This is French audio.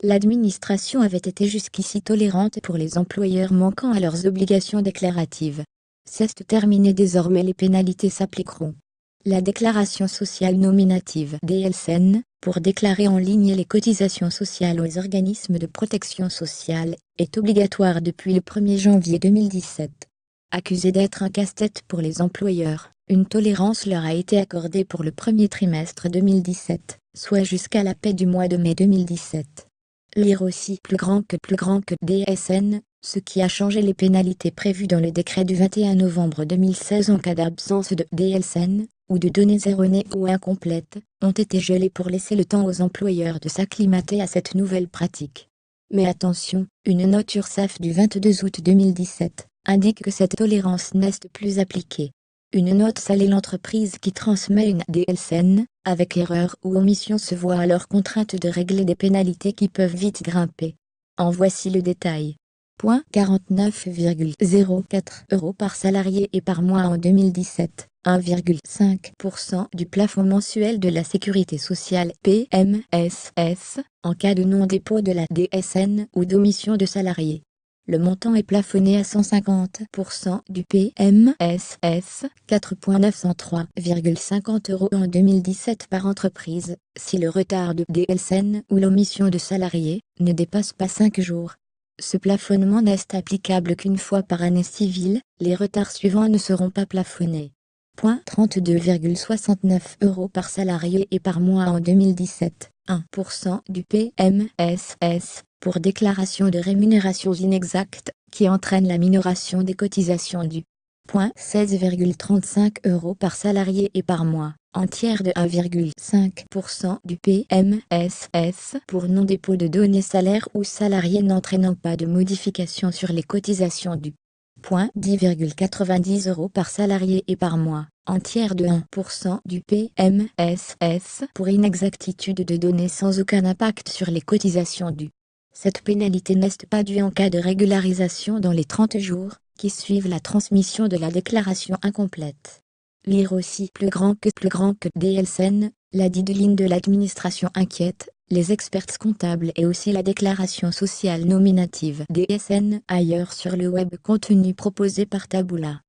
L'administration avait été jusqu'ici tolérante pour les employeurs manquant à leurs obligations déclaratives. C'est terminé, désormais les pénalités s'appliqueront. La déclaration sociale nominative (DSN), pour déclarer en ligne les cotisations sociales aux organismes de protection sociale, est obligatoire depuis le 1er janvier 2017. Accusée d'être un casse-tête pour les employeurs, une tolérance leur a été accordée pour le premier trimestre 2017, soit jusqu'à la paie du mois de mai 2017. Lire aussi plus grand que DSN, ce qui a changé les pénalités prévues dans le décret du 21 novembre 2016 en cas d'absence de DSN, ou de données erronées ou incomplètes, ont été gelées pour laisser le temps aux employeurs de s'acclimater à cette nouvelle pratique. Mais attention, une note URSSAF du 22 août 2017 indique que cette tolérance n'est plus appliquée. Une note salée: l'entreprise qui transmet une DSN, avec erreur ou omission, se voit alors contrainte de régler des pénalités qui peuvent vite grimper. En voici le détail. 49,04 € par salarié et par mois en 2017, 1,5% du plafond mensuel de la sécurité sociale PMSS, en cas de non-dépôt de la DSN ou d'omission de salarié. Le montant est plafonné à 150% du PMSS, 4,903,50 € en 2017 par entreprise, si le retard de DSN ou l'omission de salarié ne dépasse pas 5 jours. Ce plafonnement n'est applicable qu'une fois par année civile, les retards suivants ne seront pas plafonnés. 32,69 € par salarié et par mois en 2017, 1% du PMSS, pour déclaration de rémunérations inexactes, qui entraîne la minoration des cotisations dues. 16,35 € par salarié et par mois, en tiers de 1,5% du PMSS pour non-dépôt de données salaires ou salariés n'entraînant pas de modification sur les cotisations dues. 10,90 € par salarié et par mois, en tiers de 1% du PMSS pour inexactitude de données sans aucun impact sur les cotisations dues. Cette pénalité n'est pas due en cas de régularisation dans les 30 jours qui suivent la transmission de la déclaration incomplète. Lire aussi plus grand que DSN, la deadline de l'administration inquiète les experts comptables et aussi la déclaration sociale nominative DSN ailleurs sur le web. Contenu proposé par Taboola.